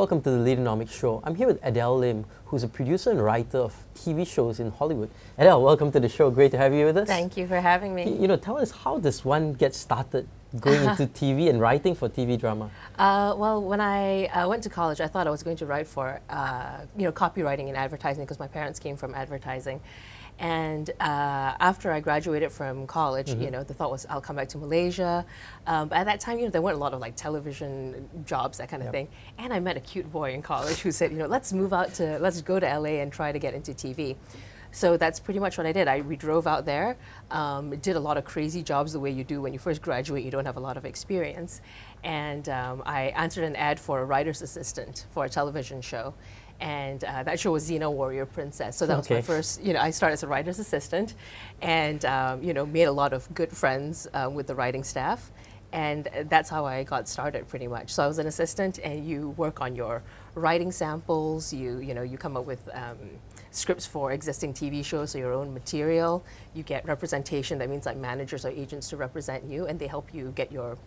Welcome to the Leaderonomics show. I'm here with Adele Lim, who's a producer and writer of TV shows in Hollywood. Adele, welcome to the show. Great to have you with us. Thank you for having me. You know, tell us, how does one get started going into TV and writing for TV drama? Well, when I went to college, I thought I was going to write for copywriting and advertising because my parents came from advertising. And after I graduated from college, the thought was I'll come back to Malaysia. But at that time, there weren't a lot of like television jobs, that kind of thing. And I met a cute boy in college who said, let's go to LA and try to get into TV. So that's pretty much what I did. We drove out there, did a lot of crazy jobs the way you do when you first graduate. You don't have a lot of experience. And I answered an ad for a writer's assistant for a television show. And that show was Xena Warrior Princess. So that was my first, I started as a writer's assistant and, made a lot of good friends with the writing staff. And that's how I got started pretty much. So I was an assistant and you work on your writing samples, you come up with scripts for existing TV shows, so your own material. You get representation, that means like managers or agents to represent you, and they help you get your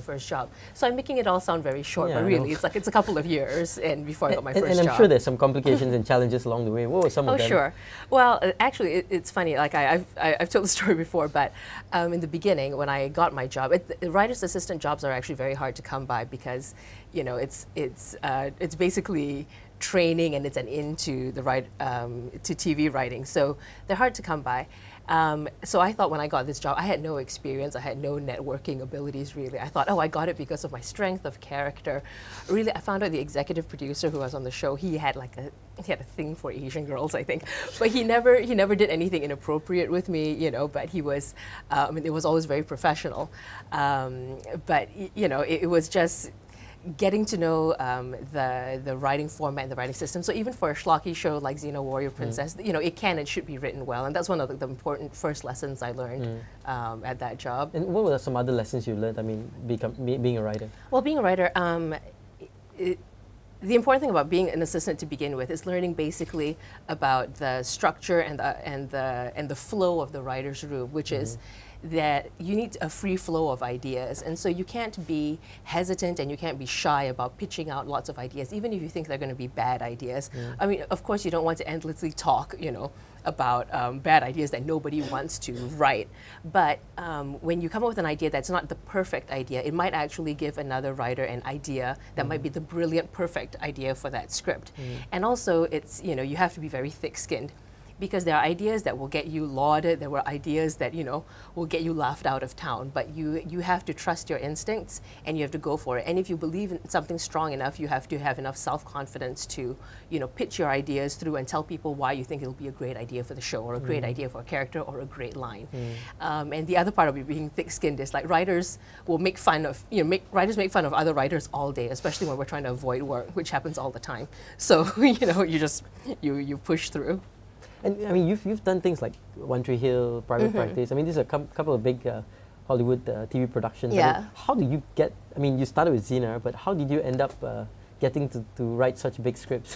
first job. So I'm making it all sound very short, but really it's a couple of years and before I got my first job. And I'm sure there's some complications and challenges along the way. What were some of them? Oh, sure. Well, actually, it's funny. Like I've told the story before, but in the beginning, when I got my job, the writer's assistant jobs are actually very hard to come by because, it's basically training and it's an into the to TV writing. So they're hard to come by. So I thought when I got this job, I had no experience, I had no networking abilities really. I thought, oh, I got it because of my strength of character. Really, I found out the executive producer who was on the show, he had a thing for Asian girls, I think. But he never did anything inappropriate with me, but he was, it was always very professional. But, it was just getting to know the writing format and the writing system. So even for a schlocky show like Xena Warrior Princess, it can and should be written well. And that's one of the important first lessons I learned at that job. And what were some other lessons you learned, being a writer? Well, being a writer, the important thing about being an assistant to begin with is learning basically about the structure and the flow of the writer's room, which is that you need a free flow of ideas. And so you can't be hesitant and you can't be shy about pitching out lots of ideas, even if you think they're going to be bad ideas. I mean, of course, you don't want to endlessly talk, about bad ideas that nobody wants to write. But when you come up with an idea that's not the perfect idea, it might actually give another writer an idea that might be the brilliant, perfect idea for that script. And also, it's, you have to be very thick-skinned, because there are ideas that will get you lauded, there were ideas that, will get you laughed out of town, but you have to trust your instincts and you have to go for it. And if you believe in something strong enough, you have to have enough self-confidence to, pitch your ideas through and tell people why you think it'll be a great idea for the show or a great idea for a character or a great line. And the other part of being thick-skinned is like writers will make fun of, writers make fun of other writers all day, especially when we're trying to avoid work, which happens all the time. So, you push through. And I mean, you've done things like One Tree Hill, Private Practice. I mean, these are a couple of big Hollywood TV productions. Yeah. I mean, how do you get? I mean, you started with Xena, but how did you end up getting to write such big scripts?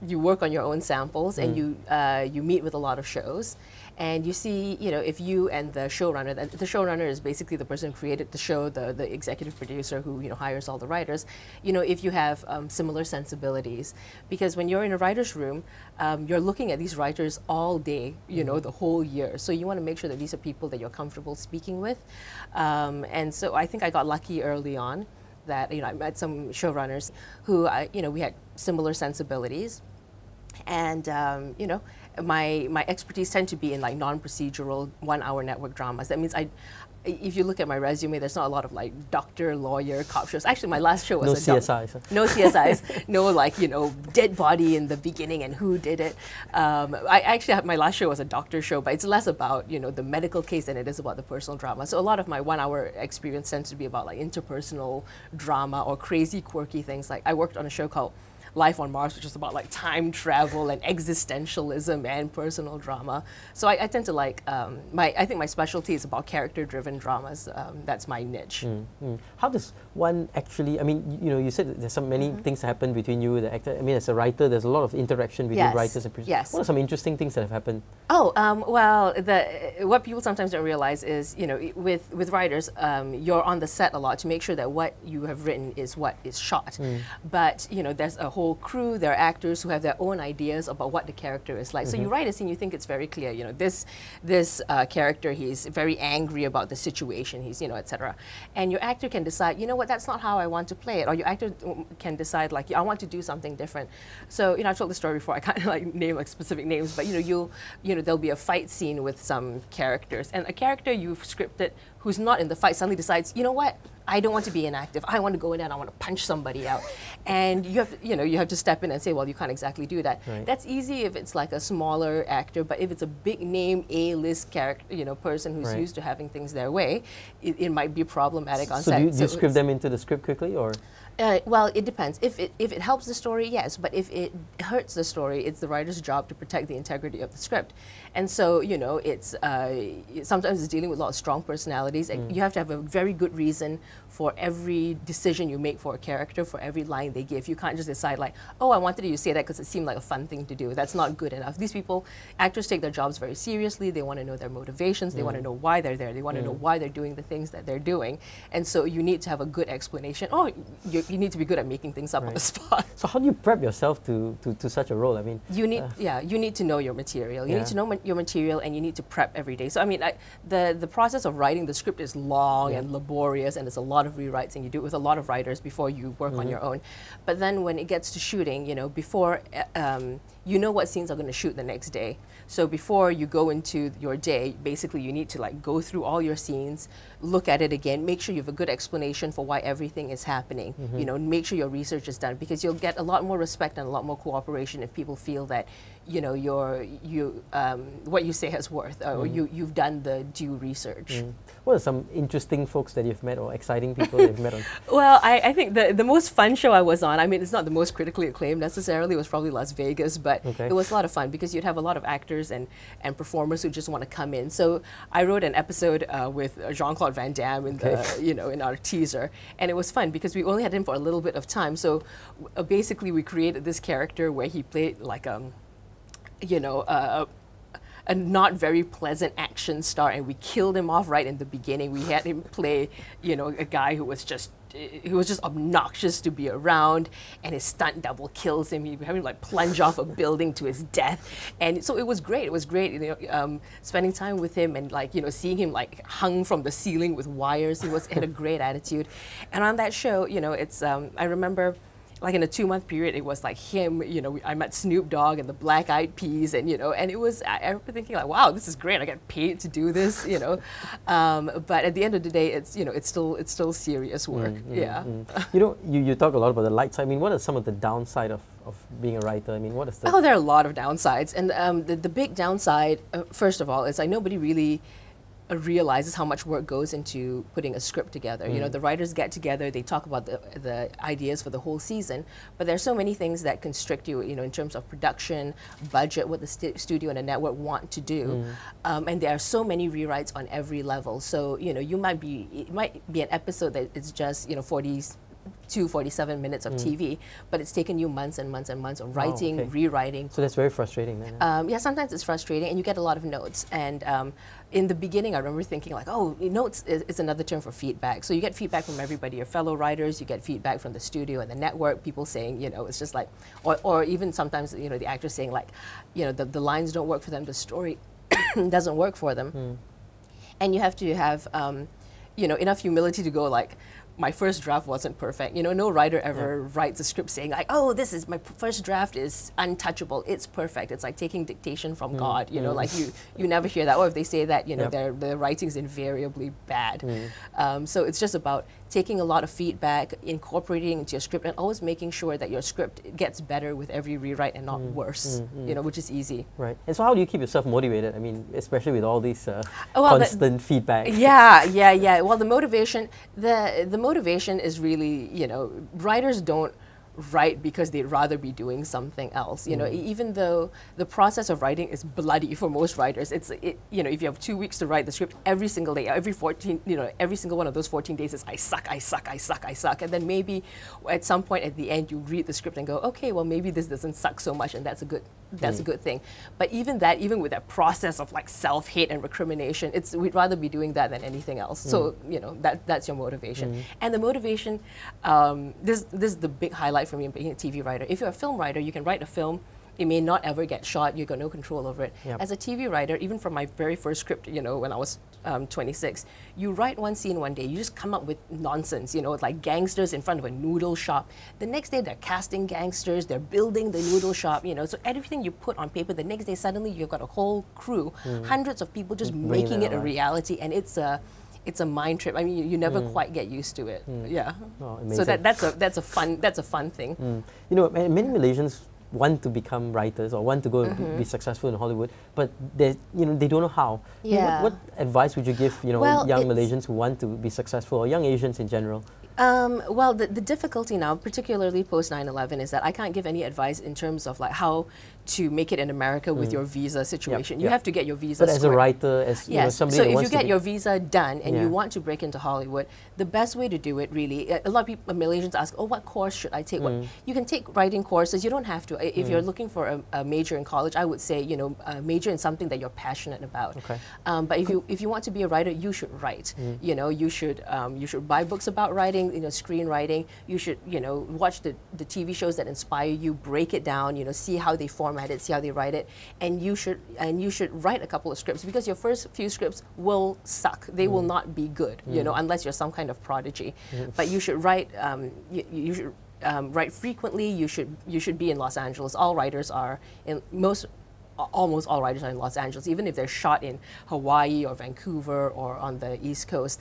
You work on your own samples and you meet with a lot of shows. And you see, if you and the showrunner is basically the person who created the show, the executive producer who, hires all the writers, if you have similar sensibilities. Because when you're in a writer's room, you're looking at these writers all day, the whole year. So you want to make sure that these are people that you're comfortable speaking with. And so I think I got lucky early on that, I met some showrunners who, we had similar sensibilities. And, my expertise tend to be in like non-procedural 1-hour network dramas. That means if you look at my resume, there's not a lot of like doctor, lawyer, cop shows. Actually, my last show was no CSIs. No CSIs, no dead body in the beginning and who did it. My last show was a doctor show, but it's less about the medical case than it is about the personal drama. So a lot of my 1-hour experience tends to be about like interpersonal drama or crazy, quirky things. Like I worked on a show called Life on Mars, which is about like time travel and existentialism and personal drama. So I tend to like, I think my specialty is about character-driven dramas. That's my niche. How does one actually, I mean, you said that there's so many things that happen between you, the actor. I mean, as a writer, there's a lot of interaction between writers and producers. Yes. What are some interesting things that have happened? Oh, well, what people sometimes don't realize is, with writers, you're on the set a lot to make sure that what you have written is what is shot. But, there's a whole crew, there are actors who have their own ideas about what the character is like. So you write a scene, you think it's very clear, this character, he's very angry about the situation, he's, etc. And your actor can decide, you know what, that's not how I want to play it. Or your actor can decide, like, I want to do something different. So, I've told the story before, I can't like name like specific names, but there'll be a fight scene with some characters, and a character you've scripted who's not in the fight suddenly decides, you know what, I don't want to be inactive. I want to go in there and I want to punch somebody out. And you have to step in and say, well, you can't exactly do that. Right. That's easy if it's like a smaller actor, but if it's a big name A-list character, person who's used to having things their way, it might be problematic on set. So do you script them into the script quickly, or? Well, it depends. If it helps the story, yes. But if it hurts the story, it's the writer's job to protect the integrity of the script. And so, it's sometimes it's dealing with a lot of strong personalities. And you have to have a very good reason for every decision you make for a character, for every line they give. You can't just decide like, oh, I wanted you to say that because it seemed like a fun thing to do. That's not good enough. These people, actors take their jobs very seriously. They want to know their motivations. They want to know why they're there. They want to know why they're doing the things that they're doing. And so you need to have a good explanation. Oh, you need to be good at making things up on the spot. So how do you prep yourself to such a role? I mean, you need to know your material. You need to know your material, and you need to prep every day. So I mean, the process of writing the script is long and laborious, and there's a lot of rewrites, and you do it with a lot of writers before you work on your own. But then when it gets to shooting, before you know what scenes are going to shoot the next day. So before you go into your day, basically you need to like go through all your scenes, look at it again, make sure you have a good explanation for why everything is happening. Make sure your research is done, because you'll get a lot more respect and a lot more cooperation if people feel that what you say has worth, or you've done the due research. What are some interesting folks that you've met, or exciting people that you've met on? Well, I think the most fun show I was on, I mean, it's not the most critically acclaimed necessarily, it was probably Las Vegas, but it was a lot of fun because you'd have a lot of actors and performers who just want to come in. So I wrote an episode with Jean-Claude Van Damme in the, in our teaser, and it was fun because we only had him for a little bit of time. So basically we created this character where he played like a not very pleasant action star, and we killed him off right in the beginning. We had him play, a guy who was just obnoxious to be around, and his stunt double kills him. He had him like plunge off a building to his death, and so it was great. It was great, spending time with him and seeing him like hung from the ceiling with wires. He had a great attitude, and on that show, it's I remember. Like in a 2-month period, it was like him, I met Snoop Dogg and the Black Eyed Peas, and and it was, I remember thinking like, wow, this is great, I get paid to do this, but at the end of the day, it's, it's still serious work, You talk a lot about the light side. I mean, what are some of the downside of being a writer? I mean, what is the... Oh, there are a lot of downsides, and the big downside, first of all, is like nobody really realizes how much work goes into putting a script together. The writers get together, they talk about the ideas for the whole season, but there are so many things that constrict you, in terms of production, budget, what the studio and the network want to do, and there are so many rewrites on every level. So it might be an episode that it's just 47 minutes of TV, but it's taken you months and months and months of writing, rewriting. So that's very frustrating then. Yeah, sometimes it's frustrating, and you get a lot of notes. And in the beginning, I remember thinking like, oh, notes is another term for feedback. So you get feedback from everybody, your fellow writers, you get feedback from the studio and the network, people saying, it's just like, or even sometimes, the actors saying like, the lines don't work for them, the story doesn't work for them. And you have to have, enough humility to go like, my first draft wasn't perfect. No writer ever writes a script saying like, oh, this is my first draft is untouchable. It's perfect. It's like taking dictation from God. Like you never hear that. Or if they say that, their writing's invariably bad. So it's just about taking a lot of feedback, incorporating into your script, and always making sure that your script gets better with every rewrite and not worse. Which is easy. Right. And so how do you keep yourself motivated? I mean, especially with all these constant feedback. Yeah. Well, the motivation is really, writers don't write because they'd rather be doing something else. You know, even though the process of writing is bloody for most writers, you know, if you have 2 weeks to write the script every single day, every single one of those 14 days is I suck, and then maybe at some point at the end you read the script and go, okay, well maybe this doesn't suck so much, and that's a good thing. But even with that process of like self-hate and recrimination, we'd rather be doing that than anything else. So you know, that's your motivation. And the motivation, this is the big highlight for me in being a TV writer. If you're a film writer, you can write a film. It may not ever get shot. You've got no control over it. Yep. As a TV writer, even from my very first script, you know, when I was 26, you write one scene one day. You just come up with nonsense, you know, like gangsters in front of a noodle shop. The next day, they're casting gangsters. They're building the noodle shop, you know. So everything you put on paper, the next day, suddenly you've got a whole crew, hundreds of people just making it a reality. And it's a mind trip. I mean, you never quite get used to it. Yeah. Oh, amazing. So that's a fun thing. You know, many Malaysians want to become writers or want to go be successful in Hollywood, but they don't know how. Yeah. What advice would you give, you know, Well, young Malaysians who want to be successful, or young Asians in general? Well, the difficulty now, particularly post 9/11, is that I can't give any advice in terms of like how to make it in America with your visa situation. You have to get your visa. But as a writer, as you know, yes, somebody so that if wants you get to your visa done and you want to break into Hollywood, the best way to do it really, a lot of people, Malaysians ask, oh, what course should I take? What, you can take writing courses. You don't have to. If you're looking for a major in college, I would say, you know, major in something that you're passionate about. Okay. But if you want to be a writer, you should write. You know, you should buy books about writing, you know, screenwriting. You should, you know, watch the TV shows that inspire you, break it down, you know, see how they format it, see how they write it, and you should write a couple of scripts, because your first few scripts will suck. They will not be good, you know, unless you're some kind of prodigy. But you should write. You should write frequently. You should be in Los Angeles. All writers are in almost all writers are in Los Angeles, even if they're shot in Hawaii or Vancouver or on the East Coast.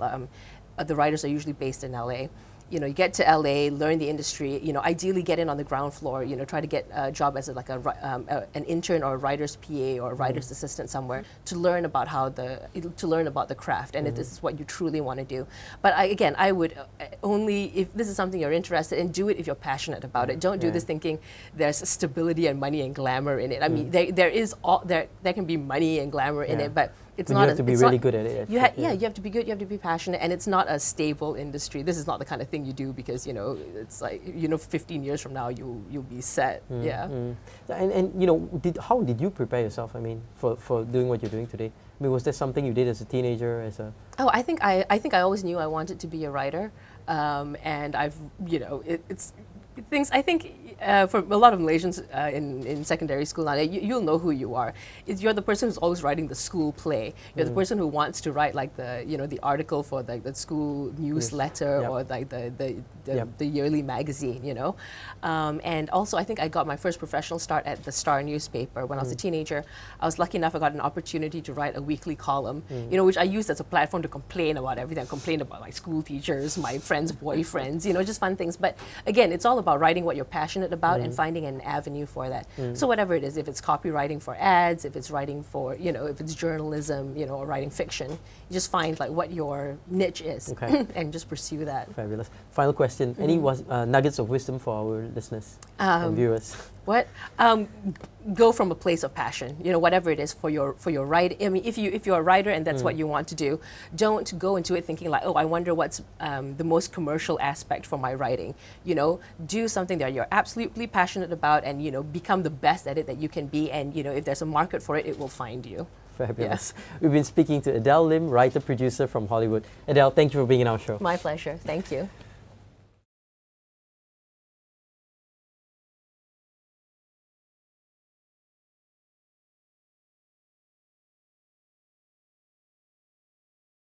The writers are usually based in LA. You know, you get to LA, learn the industry, you know, ideally get in on the ground floor, you know, try to get a job as an intern or a writer's PA or a writer's assistant somewhere to learn about the craft, and if this is what you truly want to do. But I would only, if this is something you're interested in, do it if you're passionate about it. Don't do this thinking there's stability and money and glamour in it. I mean, there can be money and glamour in it, but it's not. You have to be really good at it. You have to be good. You have to be passionate, and it's not a stable industry. This is not the kind of thing you do because, you know, it's like, you know, 15 years from now you'll be set. And you know, how did you prepare yourself? I mean, for doing what you're doing today. I mean, was there something you did as a teenager, as a? Oh, I think I always knew I wanted to be a writer, and I've, you know, it's things. I think for a lot of Malaysians in secondary school now, you'll know who you are. You're the person who's always writing the school play. You're the person who wants to write like the article for like the school newsletter or like the yearly magazine, you know. And also, I think I got my first professional start at the Star newspaper when I was a teenager. I was lucky enough I got an opportunity to write a weekly column, you know, which I used as a platform to complain about everything. I complained about my school teachers, my friends' boyfriends, you know, just fun things. But again, it's all about writing what you're passionate about and finding an avenue for that. So whatever it is, if it's copywriting for ads, if it's writing for, you know, if it's journalism, you know, or writing fiction, you just find like what your niche is and just pursue that. Fabulous. Final question. Any nuggets of wisdom for our listeners and viewers? What? Go from a place of passion. You know, whatever it is for your writing. I mean, if you're a writer and that's what you want to do, don't go into it thinking like, oh, I wonder what's the most commercial aspect for my writing. You know, do something that you're absolutely passionate about, and, you know, become the best at it that you can be. And, you know, if there's a market for it, it will find you. Fabulous. We've been speaking to Adele Lim, writer producer from Hollywood. Adele, thank you for being in our show. My pleasure. Thank you.